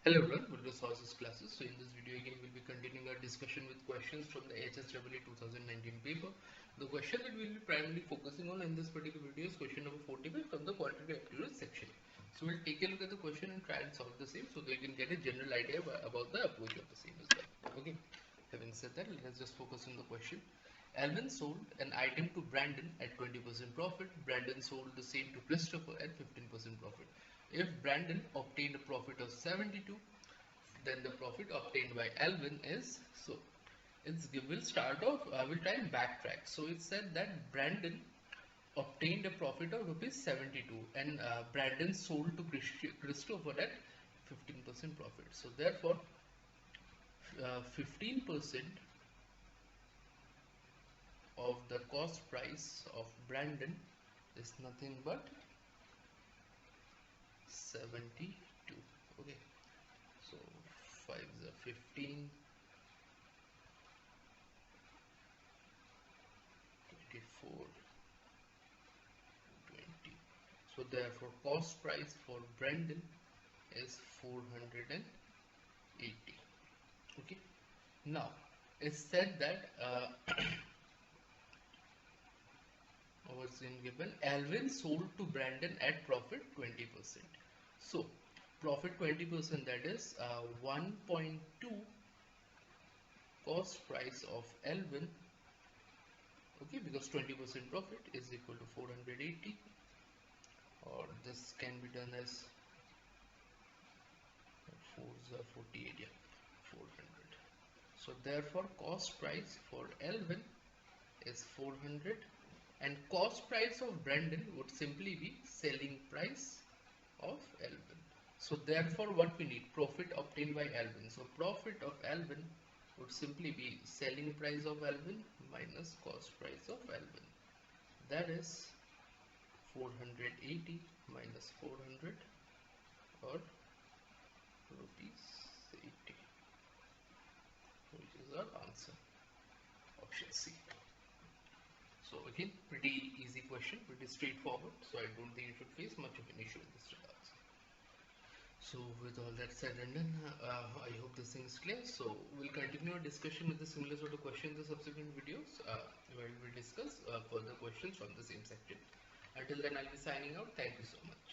Hello everyone, welcome to Sources classes. So in this video again we'll be continuing our discussion with questions from the HSEE 2019 paper. The question that we'll be primarily focusing on in this particular video is question number 45 from the quantitative aptitude section. So we'll take a look at the question and try and solve the same so that you can get a general idea about the approach of the same as well. Okay. Having said that, let's just focus on the question. Alvin sold an item to Brandon at 20% profit. Brandon sold the same to Christopher at 15% profit. If Brandon obtained a profit of 72, then the profit obtained by Alvin is, so we'll start off, we'll try and backtrack. So it said that Brandon obtained a profit of rupees 72 and Brandon sold to Christopher at 15% profit. So therefore 15% of the cost price of Brandon is nothing but 72. Okay, so 5 is a 15, 24, 20. So therefore cost price for Brandon is 480. Okay, now it's said that was given Alvin sold to Brandon at profit 20%. So profit 20%, that is 1.2 cost price of Alvin. Okay, because 20% profit is equal to 480, or this can be done as 4 is 48, yeah, 400. So therefore cost price for Alvin is 400 and cost price of Brandon would simply be selling price of Alvin. So therefore what we need, profit obtained by Alvin. So profit of Alvin would simply be selling price of Alvin minus cost price of Alvin. That is 480 minus 400, or rupees 80, which is our answer, option C. So again, pretty easy question, pretty straightforward. So I don't think you should face much of an issue in this regards. So with all that said and done, I hope this thing is clear. So we'll continue our discussion with the similar sort of questions in the subsequent videos, where we will discuss further questions from the same section. Until then, I'll be signing out. Thank you so much.